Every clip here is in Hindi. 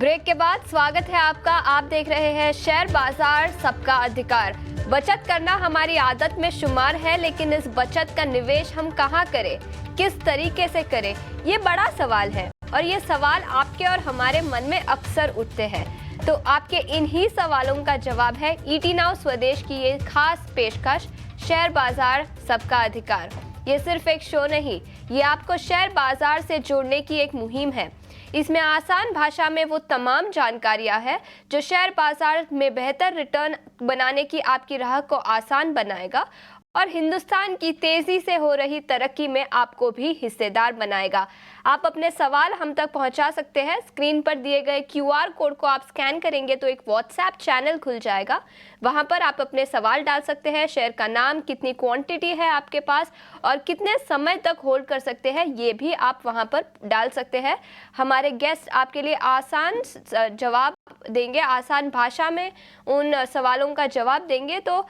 ब्रेक के बाद स्वागत है आपका। आप देख रहे हैं शेयर बाजार सबका अधिकार। बचत करना हमारी आदत में शुमार है, लेकिन इस बचत का निवेश हम कहां करें, किस तरीके से करें, ये बड़ा सवाल है। और ये सवाल आपके और हमारे मन में अक्सर उठते हैं। तो आपके इन्हीं सवालों का जवाब है ईटी नाउ स्वदेश की ये खास पेशकश, शेयर बाजार सबका अधिकार। ये सिर्फ एक शो नहीं, ये आपको शेयर बाजार से जोड़ने की एक मुहिम है। इसमें आसान भाषा में वो तमाम जानकारियां हैं जो शेयर बाजार में बेहतर रिटर्न बनाने की आपकी राह को आसान बनाएगा और हिंदुस्तान की तेजी से हो रही तरक्की में आपको भी हिस्सेदार बनाएगा। आप अपने सवाल हम तक पहुंचा सकते हैं। स्क्रीन पर दिए गए क्यूआर कोड को आप स्कैन करेंगे तो एक व्हाट्सएप चैनल खुल जाएगा। वहां पर आप अपने सवाल डाल सकते हैं। शेयर का नाम, कितनी क्वांटिटी है आपके पास और कितने समय तक होल्ड कर सकते हैं, ये भी आप वहां पर डाल सकते हैं। हमारे गेस्ट आपके लिए आसान जवाब देंगे, आसान भाषा में उन सवालों का जवाब देंगे। तो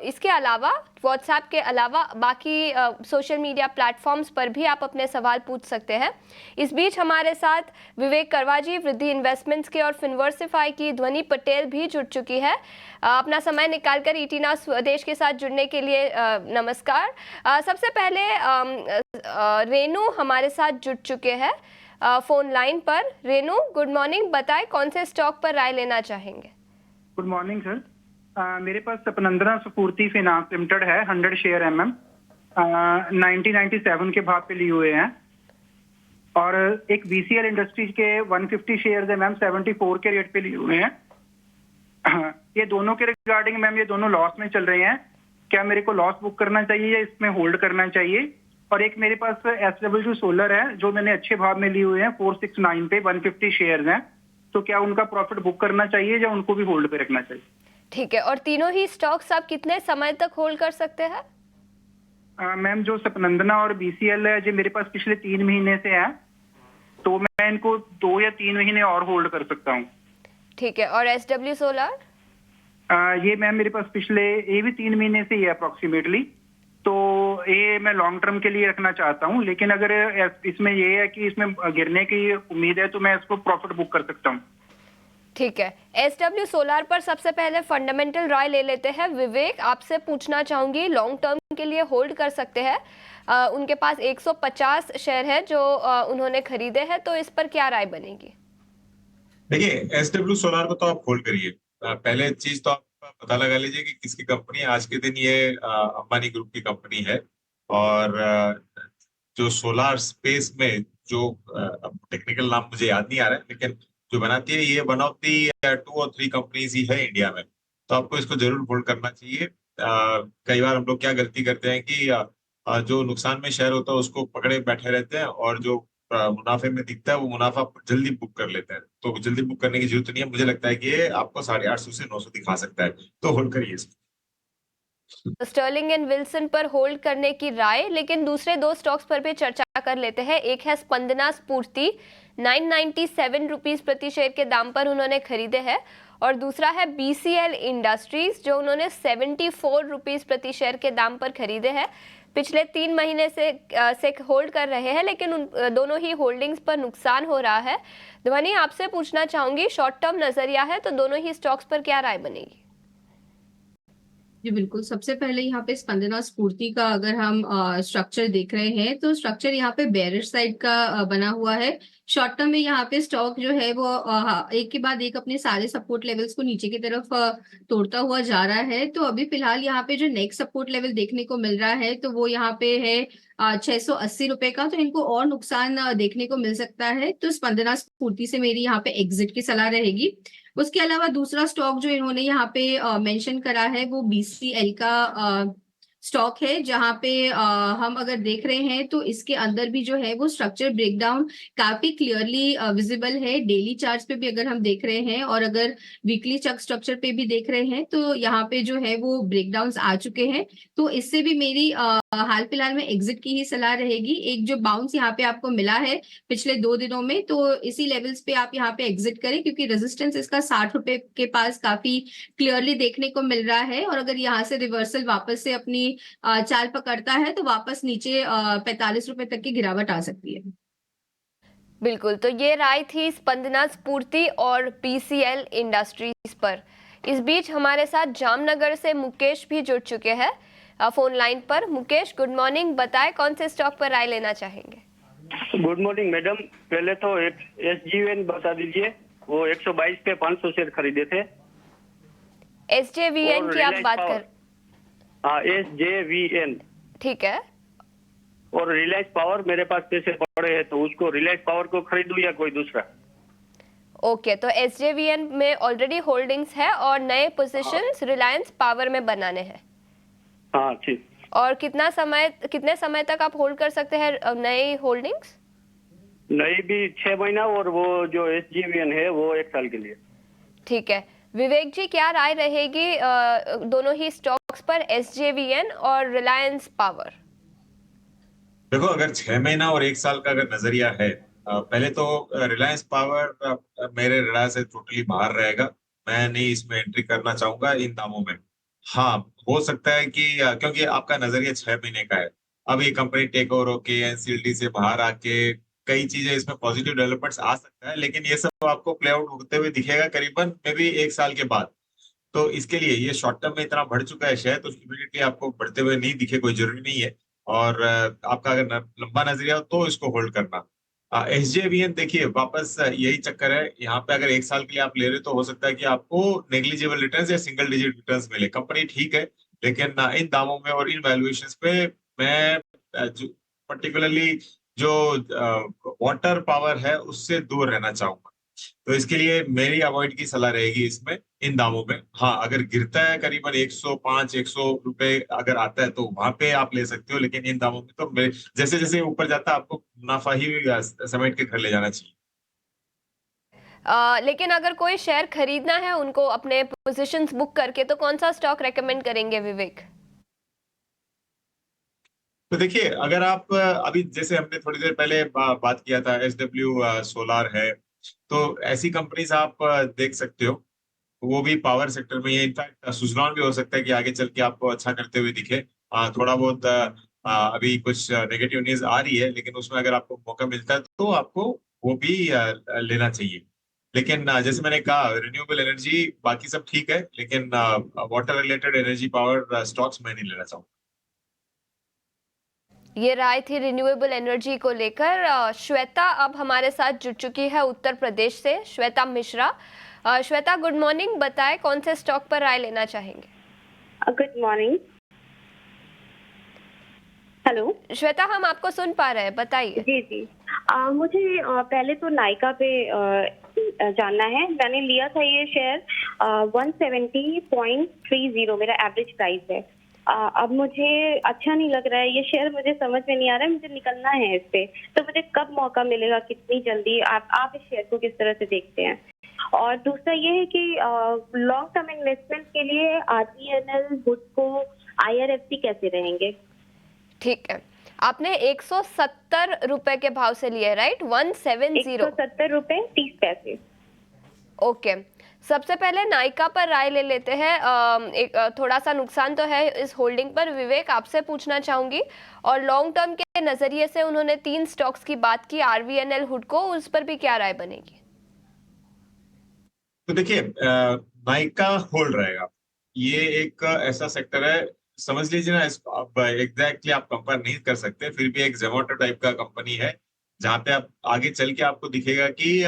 इसके अलावा व्हाट्सएप के अलावा बाकी सोशल मीडिया प्लेटफॉर्म्स पर भी आप अपने सवाल पूछ सकते हैं। इस बीच हमारे साथ विवेक करवाजी, वृद्धि इन्वेस्टमेंट्स के और फिनवर्सिफाई की ध्वनि पटेल भी जुड़ चुकी है। अपना समय निकालकर ईटी नाउ स्वदेश के साथ जुड़ने के लिए नमस्कार। सबसे पहले रेनू हमारे साथ जुड़ चुके हैं फोन लाइन पर। Renu, good morning. बताएं कौन से स्टॉक पर राय लेना चाहेंगे? Good morning sir. मेरे पास सपनंदना स्फूर्ति फाइनेंस लिमिटेड है, 100 शेयर MM 1997 के भाव पे लिए हुए हैं। और एक BCL इंडस्ट्रीज के 150 शेयर MM 74 के रेट पे लिए हुए हैं। ये दोनों के रिगार्डिंग मैम, ये दोनों लॉस में चल रहे हैं। क्या मेरे को लॉस बुक करना चाहिए या इसमें होल्ड करना चाहिए? और एक मेरे पास SW सोलर है जो मैंने अच्छे भाव में लिए हुए हैं, 469 पे 150 शेयर हैं। तो क्या उनका प्रॉफिट बुक करना चाहिए या उनको भी होल्ड पे रखना चाहिए? ठीक है। और तीनों ही स्टॉक्स आप कितने समय तक होल्ड कर सकते हैं? मैम, जो सपनंदना और BCL है जो मेरे पास पिछले 3 महीने से है, तो मैं इनको 2 या 3 महीने और होल्ड कर सकता हूँ। ठीक है। और SW सोलर? ये मैम मेरे पास ये भी 3 महीने से ही है अप्रोक्सीमेटली। तो ये मैं लॉन्ग टर्म के लिए रखना चाहता हूँ, लेकिन अगर इसमें ये है कि इसमें गिरने की उम्मीद है तो मैं इसको प्रॉफिट बुक कर सकता हूँ। ठीक है। SW सोलर पर सबसे पहले फंडामेंटल राय ले लेते हैं। विवेक, आपसे पूछना चाहूंगी, लॉन्ग टर्म के लिए होल्ड कर सकते हैं, उनके पास 150 शेयर है जो उन्होंने खरीदे हैं, तो इस पर क्या राय बनेगी? देखिए, SW सोलार को तो आप होल्ड करिए। पहले चीज तो आप पता लगा लीजिए कि किसकी कंपनी है। आज के दिन ये अंबानी ग्रुप की कंपनी है। और जो सोलार स्पेस में जो टेक्निकल नाम मुझे याद नहीं आ रहा है, लेकिन जो बनाती है ये 1 ऑफ दी 2 और 3 कंपनीज ही है इंडिया में। तो आपको इसको जरूर होल्ड करना चाहिए। कई बार हम लोग क्या गलती करते हैं कि जो नुकसान में शेयर होता है उसको पकड़े बैठे रहते हैं, और जो मुनाफे में दिखता है वो मुनाफा जल्दी बुक कर लेते हैं। तो जल्दी बुक करने की जरूरत नहीं है। मुझे लगता है कि ये आपको 850 से 900 दिखा सकता है, तो होल्ड करिए इसको। स्टर्लिंग एंड विल्सन पर होल्ड करने की राय, लेकिन दूसरे 2 स्टॉक्स पर भी चर्चा कर लेते हैं। एक है स्पंदना स्फूर्ति, 997 रुपीज प्रति शेयर के दाम पर उन्होंने खरीदे हैं। और दूसरा है BCL इंडस्ट्रीज जो उन्होंने 74 रुपीज प्रति शेयर के दाम पर खरीदे हैं। पिछले 3 महीने से होल्ड कर रहे हैं, लेकिन उन दोनों ही होल्डिंग्स पर नुकसान हो रहा है। ध्वनि, आपसे पूछना चाहूंगी, शॉर्ट टर्म नजरिया है तो दोनों ही स्टॉक्स पर क्या राय बनेगी? जी बिल्कुल। सबसे पहले यहाँ पे स्पंदना स्फूर्ति का अगर हम स्ट्रक्चर देख रहे हैं तो स्ट्रक्चर यहाँ पे बेयरिश साइड का बना हुआ है। शॉर्ट टर्म में यहाँ पे स्टॉक जो है वो एक के बाद एक अपने सारे सपोर्ट लेवल्स को नीचे की तरफ तोड़ता हुआ जा रहा है। तो अभी फिलहाल यहाँ पे जो नेक्स्ट सपोर्ट लेवल देखने को मिल रहा है तो वो यहाँ पे है 680 रुपए का। तो इनको और नुकसान देखने को मिल सकता है। तो स्पंदना स्फूर्ति से मेरी यहाँ पे एग्जिट की सलाह रहेगी। उसके अलावा दूसरा स्टॉक जो इन्होंने यहाँ पे मेंशन करा है वो BCL का स्टॉक है, जहां पे हम अगर देख रहे हैं तो इसके अंदर भी जो है वो स्ट्रक्चर ब्रेकडाउन काफी क्लियरली विजिबल है। डेली चार्ट पे भी अगर हम देख रहे हैं और अगर वीकली चार्ट स्ट्रक्चर पे भी देख रहे हैं तो यहाँ पे जो है वो ब्रेकडाउन्स आ चुके हैं। तो इससे भी मेरी हाल फिलहाल में एग्जिट की ही सलाह रहेगी। एक जो बाउंस यहाँ पे आपको मिला है पिछले 2 दिनों में, तो इसी लेवल्स पे आप यहाँ पे एग्जिट करें, क्योंकि रेजिस्टेंस इसका 60 रुपए के पास काफी क्लियरली देखने को मिल रहा है। और अगर यहाँ से रिवर्सल वापस से अपनी चाल पकड़ता है तो वापस नीचे 45 रुपए तक की गिरावट आ सकती है। बिल्कुल, तो ये राय थी स्पंदना स्फूर्ति और पीसीएल इंडस्ट्रीज पर। इस बीच हमारे साथ जामनगर से मुकेश भी जुड़ चुके हैं फोन लाइन पर। मुकेश, गुड मॉर्निंग, बताएं कौन से स्टॉक पर राय लेना चाहेंगे? Good morning madam. पहले तो एक SJVN बता दीजिए, वो 122 पे 500 शेयर खरीदे थे। SJVN की आप बात कर? हाँ, SJVN। ठीक है। और रिलायंस पावर मेरे पास पैसे पड़े हैं, तो उसको रिलायंस पावर को खरीदूं या कोई दूसरा? ओके, तो SJVN में ऑलरेडी होल्डिंग्स है और नए पोजीशंस रिलायंस पावर में बनाने हैं। हाँ ठीक। और कितने समय तक आप होल्ड कर सकते हैं नए होल्डिंग्स? नहीं भी 6 महीना, और वो जो SJVN है वो 1 साल के लिए। ठीक है विवेक जी, क्या राय रहेगी दोनों ही स्टॉक्स पर, SJVN और रिलायंस पावर? देखो, अगर 6 महीना और 1 साल का अगर नजरिया है, पहले तो रिलायंस पावर मेरे रडार से टोटली बाहर रहेगा। मैं नहीं इसमें एंट्री करना चाहूंगा इन दामों में। हाँ, हो सकता है कि क्योंकि आपका नजरिया 6 महीने का है, अब ये कंपनी टेक ओवर होके NCLT से बाहर आके कई चीजें इसमें पॉजिटिव डेवलपमेंट्स आ सकता है, लेकिन ये सब आपको प्ले आउट होते हुए दिखेगा करीबन मे भी 1 साल के बाद। तो इसके लिए ये शॉर्ट टर्म में इतना बढ़ चुका है शेयर, तो इमीडिएटली आपको बढ़ते हुए नहीं दिखे कोई जरूरी नहीं है। और आपका अगर लंबा नजरिया हो तो इसको होल्ड करना। SJVN देखिए, वापस यही चक्कर है यहाँ पे। अगर 1 साल के लिए आप ले रहे हो तो हो सकता है कि आपको नेग्लिजिबल रिटर्न्स या सिंगल डिजिट रिटर्न्स मिले। कंपनी ठीक है, लेकिन इन दामों में और इन वैल्यूएशंस पे मैं पर्टिकुलरली जो वाटर पावर है उससे दूर रहना चाहूंगा। तो इसके लिए मेरी अवॉइड की सलाह रहेगी इसमें, इन दामों में। हाँ, अगर गिरता है करीबन 105-100 रुपए अगर आता है तो वहां पे आप ले सकते हो, लेकिन इन दामों में तो जैसे जैसे ऊपर जाता है आपको मुनाफा ही समेट के घर ले जाना चाहिए। लेकिन अगर कोई शेयर खरीदना है उनको अपने पोजीशंस बुक करके, तो कौन सा स्टॉक रेकमेंड करेंगे विवेक? तो देखिए, अगर आप अभी जैसे हमने थोड़ी देर पहले बात किया था, SW सोलार है, तो ऐसी कंपनीज आप देख सकते हो। वो भी पावर सेक्टर में है। इनफैक्ट सुजलॉन भी हो सकता है कि आगे चल के आपको अच्छा करते हुए दिखे। थोड़ा बहुत अभी कुछ नेगेटिव न्यूज आ रही है, लेकिन उसमें अगर आपको मौका मिलता है तो आपको वो भी लेना चाहिए। लेकिन जैसे मैंने कहा, रिन्यूएबल एनर्जी बाकी सब ठीक है, लेकिन water related energy power stocks मैं नहीं लेना चाहूंगा। ये राय थी रिन्यूएबल एनर्जी को लेकर। श्वेता अब हमारे साथ जुड़ चुकी है उत्तर प्रदेश से, श्वेता मिश्रा। श्वेता, गुड मॉर्निंग, बताएं कौन से स्टॉक पर राय लेना चाहेंगे? Good morning. हेलो श्वेता, हम आपको सुन पा रहे हैं, बताइए। जी जी। मुझे पहले तो नायका पे जानना है। मैंने लिया था ये शेयर 170.30 मेरा एवरेज प्राइस है। अब मुझे अच्छा नहीं लग रहा है ये शेयर, मुझे समझ में नहीं आ रहा है, मुझे निकलना है इस पे। तो मुझे कब मौका मिलेगा, कितनी जल्दी? आप इस शेयर को किस तरह से देखते हैं? और दूसरा ये है कि लॉन्ग टर्म इन्वेस्टमेंट के लिए RVNL, हुडको, IRFC कैसे रहेंगे? ठीक है, आपने 170 रुपए के भाव से लिए, राइट? 170 170 रुपए 30 पैसे। ओके, सबसे पहले नायका पर राय ले लेते हैं। थोड़ा सा नुकसान तो है इस होल्डिंग पर। विवेक, आपसे पूछना चाहूंगी, और लॉन्ग टर्म के नजरिए से उन्होंने 3 स्टॉक्स की बात की, RVNL, हुडको, उस पर भी क्या राय बनेगी? तो देखिए, नायका होल्ड रहेगा। ये एक ऐसा सेक्टर है, समझ लीजिए ना, अब एग्जैक्टली आप कंपेयर नहीं कर सकते, फिर भी एक जोमेटो टाइप का कंपनी है, जहां पे आप आगे चल के आपको दिखेगा कि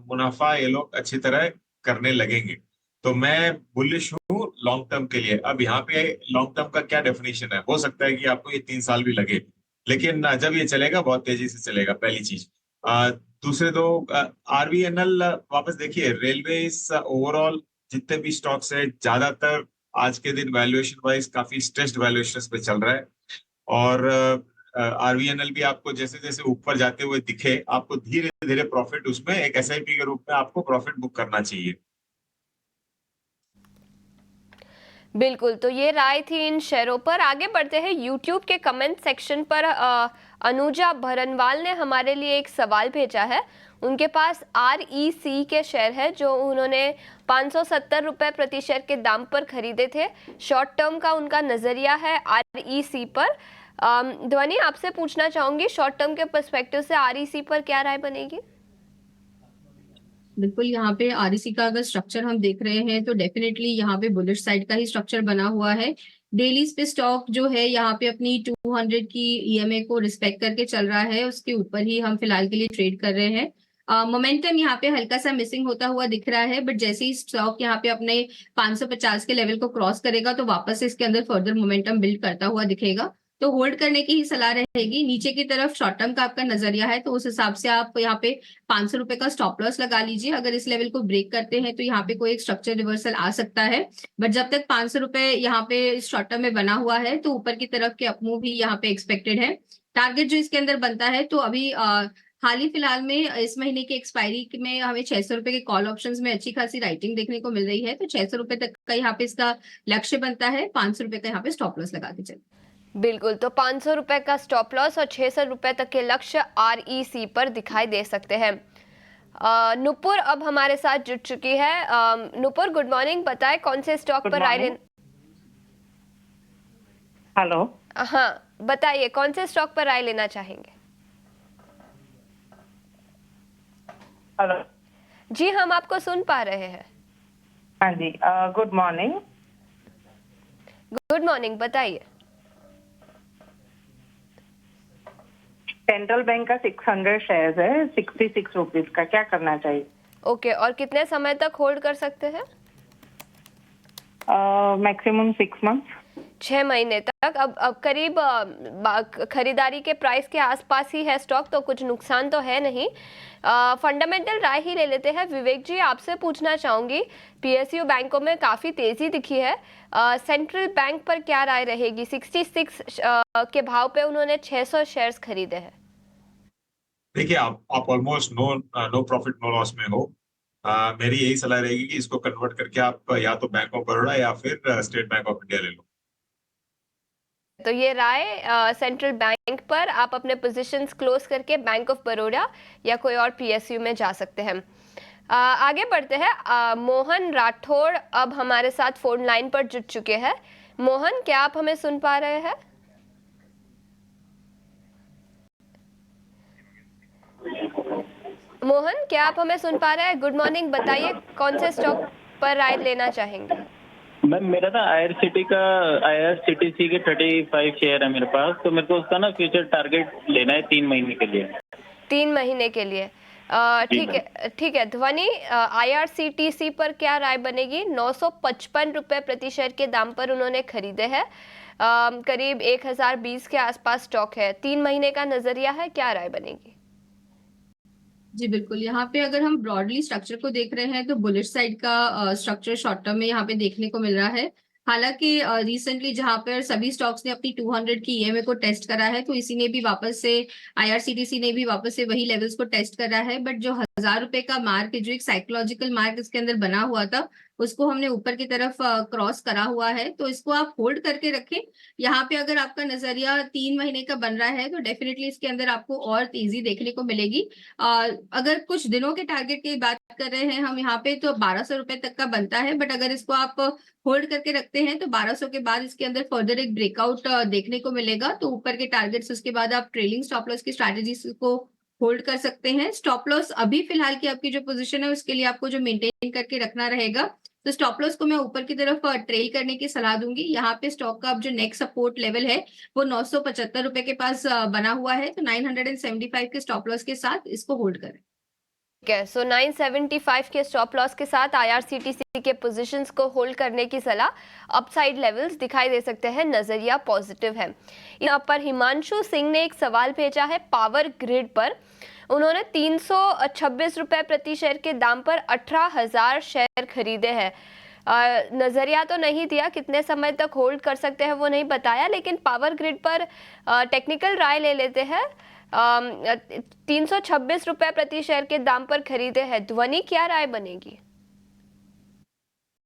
मुनाफा ये लोग अच्छी तरह करने लगेंगे। तो मैं बुलिश हूँ लॉन्ग टर्म के लिए। अब यहाँ पे लॉन्ग टर्म का क्या डेफिनेशन है, हो सकता है कि आपको ये 3 साल भी लगे, लेकिन जब ये चलेगा बहुत तेजी से चलेगा, पहली चीज। दूसरे दो, RVNL वापस देखिए, रेलवे ओवरऑल जितने भी स्टॉक्स है ज्यादातर आज के दिन वैल्यूएशन वाइज काफी स्ट्रेस्ड वैल्यूएशन पे चल रहा है। और RVNL भी आपको जैसे जैसे ऊपर जाते हुए दिखे, आपको धीरे धीरे प्रॉफिट उसमें एक SIP के रूप में आपको प्रॉफिट बुक करना चाहिए। बिल्कुल, तो ये राय थी इन शेयरों पर। आगे बढ़ते हैं यूट्यूब के कमेंट सेक्शन पर। अनुजा भरनवाल ने हमारे लिए एक सवाल भेजा है। उनके पास REC के शेयर है जो उन्होंने 570 रुपए प्रति शेयर के दाम पर खरीदे थे। शॉर्ट टर्म का उनका नजरिया है REC पर। ध्वनि, आपसे पूछना चाहूंगी, शॉर्ट टर्म के पर्सपेक्टिव से REC पर क्या राय बनेगी? बिल्कुल, यहाँ पे आरईसी का अगर स्ट्रक्चर हम देख रहे हैं तो डेफिनेटली यहाँ पे बुलिश साइड का ही स्ट्रक्चर बना हुआ है। डेलीज पे स्टॉक जो है यहाँ पे अपनी 200 की ईएमए को रिस्पेक्ट करके चल रहा है, उसके ऊपर ही हम फिलहाल के लिए ट्रेड कर रहे हैं। मोमेंटम यहाँ पे हल्का सा मिसिंग होता हुआ दिख रहा है, बट जैसे ही स्टॉक यहाँ पे अपने 550 के लेवल को क्रॉस करेगा तो वापस से इसके अंदर फर्दर मोमेंटम बिल्ड करता हुआ दिखेगा। तो होल्ड करने की ही सलाह रहेगी। नीचे की तरफ शॉर्ट टर्म का आपका नजरिया है तो उस हिसाब से आप यहाँ पे 500 रुपए का स्टॉप लॉस लगा लीजिए। अगर इस लेवल को ब्रेक करते हैं तो यहाँ पे कोई एक स्ट्रक्चर रिवर्सल आ सकता है, बट जब तक 500 रुपए यहाँ पे शॉर्ट टर्म में बना हुआ है तो ऊपर की तरफ के अपमूव भी यहाँ पे एक्सपेक्टेड है। टारगेट जो इसके अंदर बनता है तो अभी हाल ही फिलहाल में इस महीने की एक्सपायरी में हमें 600 रुपए के कॉल ऑप्शंस में अच्छी खासी राइटिंग देखने को मिल रही है, तो 600 रुपए तक का यहाँ पे इसका लक्ष्य बनता है। 500 रुपए का यहाँ पे स्टॉप लॉस लगा के चलिए। बिल्कुल, तो 500 रुपए का स्टॉप लॉस और 600 रुपए तक के लक्ष्य आरईसी पर दिखाई दे सकते हैं। नुपुर अब हमारे साथ जुड़ चुकी है। Nupur, good morning. बताएं कौन से स्टॉक पर राय लेना। हेलो। हाँ, बताइए कौन से स्टॉक पर राय लेना चाहेंगे। हेलो जी, हम आपको सुन पा रहे हैं। हाँ जी, गुड मॉर्निंग। गुड मॉर्निंग, बताइए। सेंट्रल बैंक का 600 शेयर्स है, 66 रुपीज का, क्या करना चाहिए? ओके, और कितने समय तक होल्ड कर सकते हैं? Maximum 6 months. 6 महीने तक। अब करीब खरीदारी के प्राइस के आसपास ही है स्टॉक, तो कुछ नुकसान तो है नहीं। फंडामेंटल राय ही ले लेते हैं। विवेक जी, आपसे पूछना चाहूंगी, पीएसयू बैंकों में काफी तेजी दिखी है, सेंट्रल बैंक पर क्या राय रहेगी? 66 के भाव पे उन्होंने 600 शेयर्स खरीदे हैं। देखिए, आप almost no profit no loss में हो। मेरी यही सलाह रहेगी कि इसको कन्वर्ट करके आप या तो बैंक ऑफ बड़ौदा या फिर स्टेट बैंक ऑफ इंडिया ले लो। तो ये राय सेंट्रल बैंक पर, आप अपने पोजीशंस क्लोज करके बैंक ऑफ बड़ौदा या कोई और पीएसयू में जा सकते हैं। आगे बढ़ते हैं। मोहन राठौड़ अब हमारे साथ फोन लाइन पर जुड़ चुके हैं। मोहन, क्या आप हमें सुन पा रहे हैं? मोहन, क्या आप हमें सुन पा रहे हैं? गुड मॉर्निंग, बताइए कौन से स्टॉक पर राय लेना चाहेंगे? मैम, मेरा ना आईआरसीटीसी के 35 शेयर है मेरे पास, तो मेरे को उसका ना फ्यूचर टारगेट लेना है 3 महीने के लिए। 3 महीने के लिए, ठीक है। ध्वनि, आईआरसीटीसी पर क्या राय बनेगी? 955 रुपए प्रति शेयर के दाम पर उन्होंने खरीदे हैं। करीब 1020 के आसपास स्टॉक है। 3 महीने का नजरिया है, क्या राय बनेगी? जी बिल्कुल, यहाँ पे अगर हम ब्रॉडली स्ट्रक्चर को देख रहे हैं तो बुलिश साइड का स्ट्रक्चर शॉर्ट टर्म में यहाँ पे देखने को मिल रहा है। हालांकि रिसेंटली जहाँ पर सभी स्टॉक्स ने अपनी 200 की ईएमए को टेस्ट करा है, तो इसी ने भी वापस से, आईआरसीटीसी ने भी वापस से वही लेवल्स को टेस्ट करा है, बट जो 1000 रुपए का मार्क है, जो एक साइकोलॉजिकल मार्क इसके अंदर बना हुआ था, उसको हमने ऊपर की तरफ क्रॉस करा हुआ है, तो इसको आप होल्ड करके रखें। यहाँ पे अगर आपका नजरिया 3 महीने का बन रहा है तो डेफिनेटली इसके अंदर आपको और तेजी देखने को मिलेगी। अगर कुछ दिनों के टारगेट की बात कर रहे हैं हम यहाँ पे, तो 1200 रुपए तक का बनता है, बट अगर इसको आप होल्ड करके रखते हैं तो 1200 के बाद इसके अंदर फर्दर एक ब्रेकआउट देखने को मिलेगा, तो ऊपर के टारगेट्स, उसके बाद आप ट्रेलिंग स्टॉप लॉस की स्ट्रैटेजी को होल्ड कर सकते हैं। स्टॉप लॉस अभी फिलहाल की आपकी जो पोजीशन है उसके लिए आपको जो मेंटेन करके रखना रहेगा, तो स्टॉप लॉस को मैं ऊपर की तरफ ट्रेल करने की सलाह दूंगी। यहाँ पे स्टॉक का अब जो नेक्स्ट सपोर्ट लेवल है वो 975 रुपए के पास बना हुआ है, तो 975 के स्टॉप लॉस के साथ इसको होल्ड करें। ठीक है, सो 975 के स्टॉप लॉस के साथ आईआरसीटीसी के पोजीशंस को होल्ड करने की सलाह। अपसाइड लेवल्स दिखाई दे सकते हैं, नजरिया पॉजिटिव है। यहाँ पर हिमांशु सिंह ने एक सवाल भेजा है पावर ग्रिड पर। उन्होंने 326 रुपए प्रति शेयर के दाम पर 18,000 शेयर खरीदे हैं। नजरिया तो नहीं दिया, कितने समय तक होल्ड कर सकते हैं वो नहीं बताया, लेकिन पावर ग्रिड पर टेक्निकल राय ले लेते हैं। 326 रुपए प्रति शेयर के दाम पर खरीदे हैं। ध्वनि, क्या राय बनेगी?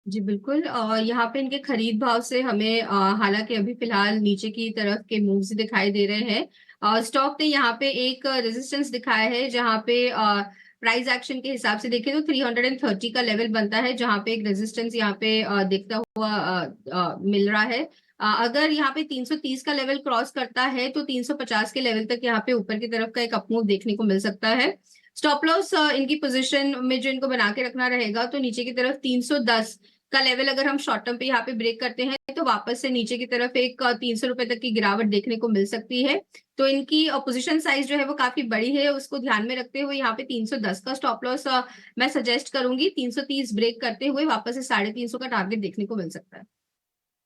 जी बिल्कुल, यहाँ पे इनके खरीद भाव से हमें हालांकि अभी फिलहाल नीचे की तरफ के मूव्स दिखाई दे रहे हैं। स्टॉक ने यहाँ पे एक रेजिस्टेंस दिखाया है, जहाँ पे प्राइस एक्शन के हिसाब से देखें तो 330 का लेवल बनता है, जहाँ पे एक रेजिस्टेंस यहाँ पे दिखता हुआ मिल रहा है। अगर यहाँ पे 330 का लेवल क्रॉस करता है तो 350 के लेवल तक यहाँ पे ऊपर की तरफ का एक अपमूव देखने को मिल सकता है। स्टॉप लॉस इनकी पोजीशन में जो इनको बना के रखना रहेगा, तो नीचे की तरफ 310 का लेवल अगर हम शॉर्ट टर्म पे यहाँ पे ब्रेक करते हैं तो वापस से नीचे की तरफ एक 300 रुपए तक की गिरावट देखने को मिल सकती है। तो इनकी पोजीशन साइज जो है वो काफी बड़ी है, उसको ध्यान में रखते हुए यहाँ पे 310 का स्टॉप लॉस मैं सजेस्ट करूंगी। 330 ब्रेक करते हुए वापस से 350 का टारगेट देखने को मिल सकता है।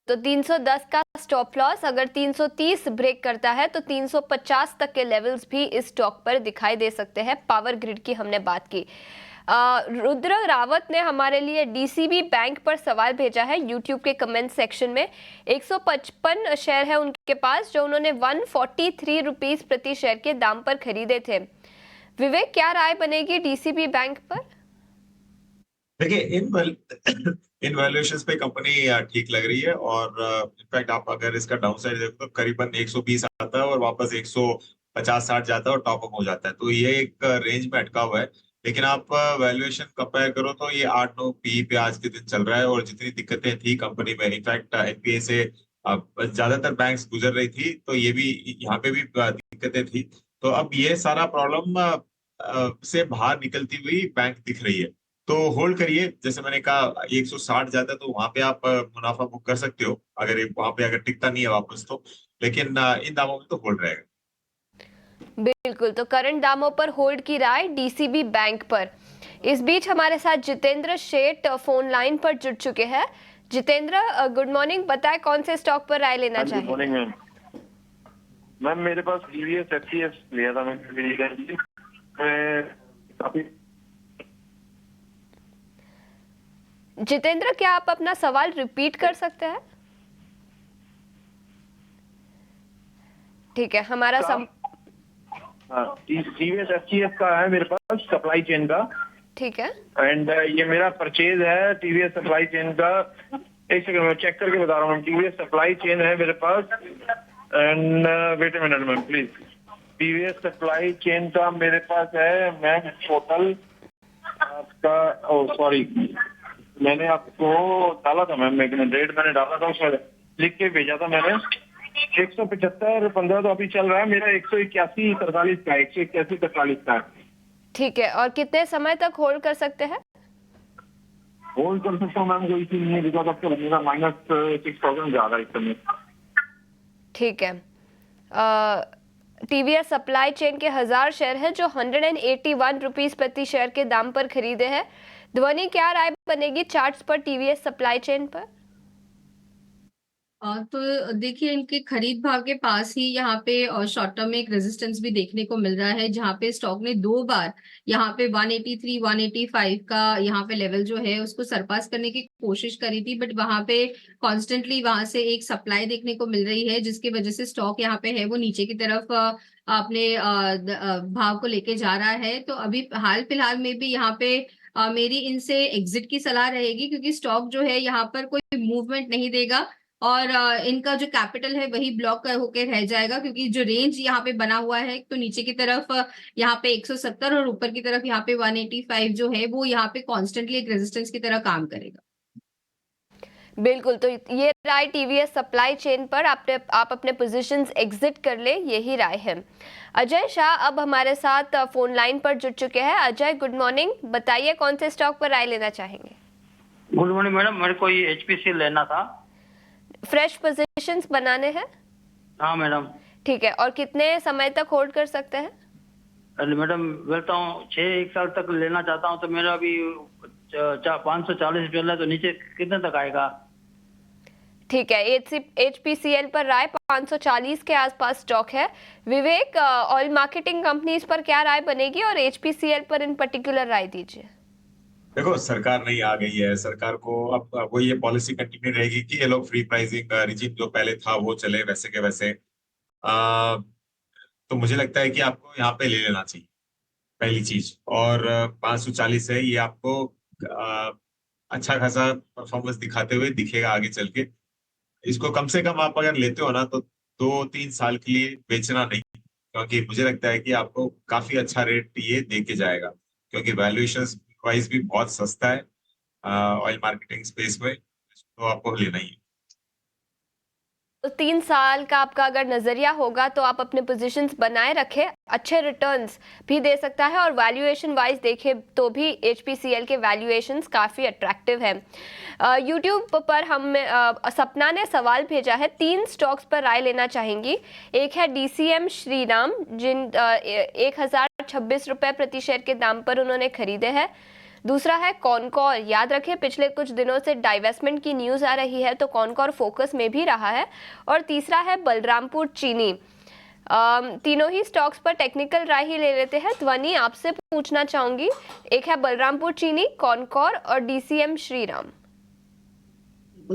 तो 310 का स्टॉप लॉस, अगर 330 ब्रेक करता है तो 350 तक के लेवल्स भी इस स्टॉक पर दिखाई दे सकते हैं। पावर ग्रिड की हमने बात की। रुद्र रावत ने हमारे लिए डीसीबी बैंक पर सवाल भेजा है यूट्यूब के कमेंट सेक्शन में। 155 शेयर है उनके पास जो उन्होंने 143 रुपीस प्रति शेयर के दाम पर खरीदे थे। विवेक, क्या राय बनेगी डीसीबी बैंक पर? देखिए, इन वैल्यूएशंस पे कंपनी ठीक लग रही है और इनफैक्ट आप अगर इसका डाउन साइड देखो तो करीबन 120 आता है और वापस 150-60 जाता है और टॉप अप हो जाता है, तो ये एक रेंज में अटका हुआ है। लेकिन आप वैल्यूएशन कंपेयर करो तो ये 8-9 पी पे आज के दिन चल रहा है और जितनी दिक्कतें थी कंपनी में, इनफैक्ट एनपीए से ज्यादातर बैंक्स गुजर रही थी, तो ये भी यहाँ पे भी दिक्कतें थी। तो अब ये सारा प्रॉब्लम से बाहर निकलती हुई बैंक दिख रही है, तो होल्ड करिए। जैसे मैंने कहा 160 जाता है तो वहां पे आप मुनाफा बुक कर सकते हो अगर वहां पे अगर टिकता नहीं है वापस तो, लेकिन इन दामों में तो होल्ड रहेगा। बिल्कुल, तो करंट दामों पर होल्ड की राय डीसीबी बैंक पर। इस बीच हमारे साथ जितेंद्र शेठ फोन लाइन पर जुड़ चुके हैं। Jitendra, good morning. बताएं कौन से स्टॉक पर राय लेना चाहिए? Good morning ma'am. मेरे पास टीवीएस एफसीएस लिया था मैं काफी। जितेंद्र, क्या आप अपना सवाल रिपीट कर सकते हैं? ठीक है, हमारा टीवीएस एफसीएस का है मेरे पास, सप्लाई चेन का। ठीक है। एंड ये मेरा परचेज है टीवीएस सप्लाई चेन का। एक सेकंड मैं चेक करके बता रहा हूँ। टीवीएस सप्लाई चेन है मेरे पास and wait a minute ma'am please. TVS supply chain का मेरे पास है मैम टोटल आपका, ओ सॉरी मैंने आपको डाला था मैम, रेट मैंने डाला था उसमें लिख के भेजा था मैंने। 175.15 तो अभी चल रहा है मेरा। 181.43 का 181.43 का। ठीक है, और कितने समय तक होल्ड कर सकते हैं? होल्ड कर सकता हूँ मैम, कोई चीज नहीं है बिकॉज अब तो मेरा -6,000 जा रहा है इस समय। ठीक है। टीवीएस सप्लाई चेन के 1000 शेयर है जो 181 रुपीस प्रति शेयर के दाम पर खरीदे हैं। ध्वनि, क्या राय बनेगी चार्ट्स पर टीवीएस सप्लाई चेन पर? तो देखिए इनके खरीद भाव के पास ही यहाँ पे शॉर्ट टर्म में एक रेजिस्टेंस भी देखने को मिल रहा है, जहाँ पे स्टॉक ने 2 बार यहाँ पे 183 185 का यहाँ पे लेवल जो है उसको सरपास करने की कोशिश करी थी, बट वहां पे कॉन्स्टेंटली वहां से एक सप्लाई देखने को मिल रही है जिसकी वजह से स्टॉक यहाँ पे है वो नीचे की तरफ अपने भाव को लेके जा रहा है। तो अभी हाल फिलहाल में भी यहाँ पे मेरी इनसे एग्जिट की सलाह रहेगी, क्योंकि स्टॉक जो है यहाँ पर कोई मूवमेंट नहीं देगा और इनका जो कैपिटल है वही ब्लॉक होकर रह जाएगा, क्योंकि जो रेंज यहाँ पे बना हुआ है तो नीचे की तरफ यहाँ पे 170 और ऊपर की तरफ यहाँ पे 185 जो है वो यहाँ पे कॉन्स्टेंटली एक रेजिस्टेंस की तरह काम करेगा। बिल्कुल, तो ये राय टीवीएस सप्लाई चेन पर आप अपने पोजीशंस एग्जिट कर ले, यही राय है। अजय शाह अब हमारे साथ फोन लाइन पर जुड़ चुके हैं। Ajay, good morning. बताइए कौन से स्टॉक पर राय लेना चाहेंगे? गुड मॉर्निंग मैडम, मेरे को ये एचपीसीएल लेना था। फ्रेश पोजीशंस बनाने हैं? हाँ मैडम। ठीक है, और कितने समय तक होल्ड कर सकते हैं? अरे मैडम बोलता हूँ 1 साल तक लेना चाहता हूँ, तो मेरा अभी 540 चल रहा है, तो नीचे कितने तक आएगा? ठीक है, एचपीसीएल पर राय 540 के आसपास स्टॉक है। विवेक, ऑयल मार्केटिंग कंपनीज पर क्या राय बनेगी और एचपीसीएल पर इन पर्टिकुलर राय दीजिए। देखो, सरकार नई आ गई है, सरकार को अब वो ये पॉलिसी कंटिन्यू रहेगी कि ये लोग फ्री प्राइसिंग रिजीम जो पहले था वो चले वैसे के वैसे। तो मुझे लगता है कि आपको यहाँ पे ले लेना चाहिए पहली चीज। और 540 है, ये आपको अच्छा खासा परफॉर्मेंस दिखाते हुए दिखेगा आगे चल के। इसको कम से कम आप अगर लेते हो ना तो 2-3 साल के लिए बेचना नहीं, क्योंकि मुझे लगता है कि आपको काफी अच्छा रेट ये दे के जाएगा, क्योंकि वैल्यूएशन वाइज भी बहुत सस्ता है ऑयल मार्केटिंग स्पेस में, तो आपको लेना ही है। 3 साल का आपका अगर नज़रिया होगा तो आप अपने पोजीशंस बनाए रखें, अच्छे रिटर्न्स भी दे सकता है और वैल्यूएशन वाइज देखें तो भी HPCL के वैल्यूएशंस काफ़ी अट्रैक्टिव है। यूट्यूब पर हम सपना ने सवाल भेजा है, 3 स्टॉक्स पर राय लेना चाहेंगी। एक है DCM श्रीराम, जिन 1026 रुपये प्रति शेयर के दाम पर उन्होंने खरीदे हैं। दूसरा है कॉनकॉर, याद रखें पिछले कुछ दिनों से डाइवेस्टमेंट की न्यूज़ आ रही है तो कॉनकॉर फोकस में भी रहा है। और तीसरा है बलरामपुर चीनी। तीनों ही स्टॉक्स पर टेक्निकल राय ही ले लेते हैं। ध्वनि, आपसे पूछना चाहूंगी, एक है बलरामपुर चीनी, कॉनकॉर और DCM श्रीराम।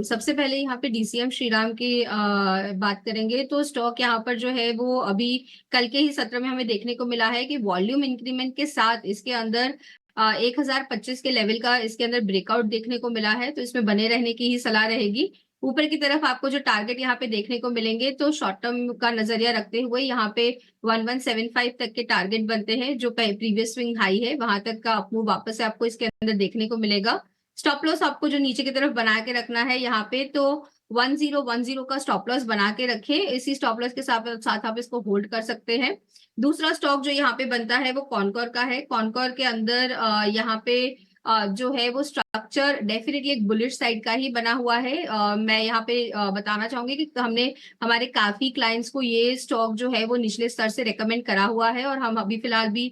सबसे पहले यहाँ पे DCM श्रीराम की बात करेंगे तो स्टॉक यहाँ पर जो है वो अभी कल के ही सत्र में हमें देखने को मिला है कि वॉल्यूम इंक्रीमेंट के साथ इसके अंदर 1025 के लेवल का इसके अंदर ब्रेकआउट देखने को मिला है, तो इसमें बने रहने की ही सलाह रहेगी। ऊपर की तरफ आपको जो टारगेट यहाँ पे देखने को मिलेंगे तो शॉर्ट टर्म का नजरिया रखते हुए यहाँ पे 1175 तक के टारगेट बनते हैं, जो प्रीवियस स्विंग हाई है वहां तक का अपमूव वापस से आपको इसके अंदर देखने को मिलेगा। स्टॉप लॉस आपको जो नीचे की तरफ बना के रखना है यहाँ पे तो 1010 का स्टॉप लॉस बना के रखे, इसी स्टॉप लॉस के साथ आप इसको होल्ड कर सकते हैं। दूसरा स्टॉक जो यहाँ पे बनता है वो कॉनकॉर का है। कॉनकॉर के अंदर यहाँ पे जो है वो स्ट्रक्चर डेफिनेटली एक बुलिश साइड का ही बना हुआ है। मैं यहाँ पे बताना चाहूंगी कि हमने हमारे काफी क्लाइंट्स को ये स्टॉक जो है वो निचले स्तर से रेकमेंड करा हुआ है और हम अभी फिलहाल भी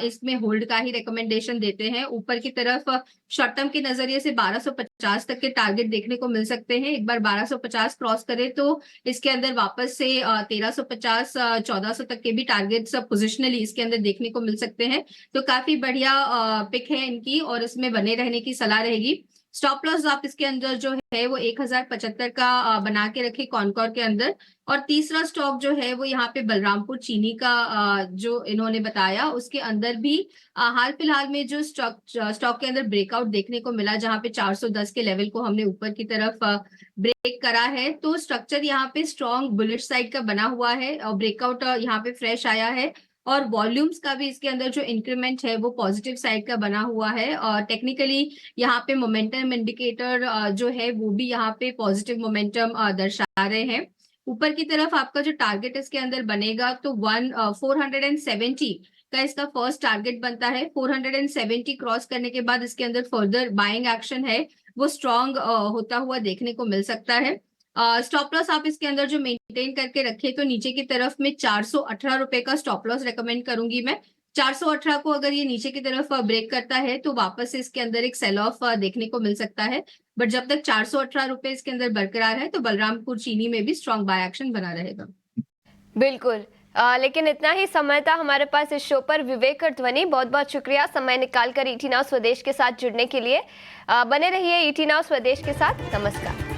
इसमें होल्ड का ही रिकमेंडेशन देते हैं। ऊपर की तरफ शॉर्ट टर्म के नजरिए से 1250 तक के टारगेट देखने को मिल सकते हैं। एक बार 1250 क्रॉस करे तो इसके अंदर वापस से 1350 1400 तक के भी टारगेट्स पोजिशनली इसके अंदर देखने को मिल सकते हैं। तो काफी बढ़िया पिक है इनकी और इसमें बने रहने की सलाह रहेगी। स्टॉप लॉस आप इसके अंदर जो है वो 1075 का बना के रखे कॉनकॉर के अंदर। और तीसरा स्टॉक जो है वो यहाँ पे बलरामपुर चीनी का जो इन्होंने बताया उसके अंदर भी हाल फिलहाल में जो स्टॉक के अंदर ब्रेकआउट देखने को मिला, जहाँ पे 410 के लेवल को हमने ऊपर की तरफ ब्रेक करा है, तो स्ट्रक्चर यहाँ पे स्ट्रॉन्ग बुलिश साइड का बना हुआ है और ब्रेकआउट यहाँ पे फ्रेश आया है और वॉल्यूम्स का भी इसके अंदर जो इंक्रीमेंट है वो पॉजिटिव साइड का बना हुआ है। और टेक्निकली यहाँ पे मोमेंटम इंडिकेटर जो है वो भी यहाँ पे पॉजिटिव मोमेंटम दर्शा रहे हैं। ऊपर की तरफ आपका जो टारगेट इसके अंदर बनेगा तो 470 का इसका फर्स्ट टारगेट बनता है। 470 क्रॉस करने के बाद इसके अंदर फर्दर बाइंग एक्शन है वो स्ट्रॉन्ग होता हुआ देखने को मिल सकता है। स्टॉप लॉस आप इसके अंदर जो मेंटेन करके रखे तो नीचे की तरफ में 418 रुपए का स्टॉप लॉस रेकमेंड करूंगी मैं। 418 को अगर ये नीचे की तरफ ब्रेक करता है तो वापस से इसके अंदर एक सेल ऑफ देखने को मिल सकता है, बट जब तक 418 रुपए इसके अंदर बरकरार है तो बलरामपुर चीनी में भी स्ट्रॉन्ग बाय एक्शन बना रहेगा। बिल्कुल, लेकिन इतना ही समय था हमारे पास इस शो पर। विवेक और ध्वनि, बहुत बहुत शुक्रिया समय निकालकर ET Now स्वदेश के साथ जुड़ने के लिए। बने रहिए ET Now स्वदेश के साथ। नमस्कार।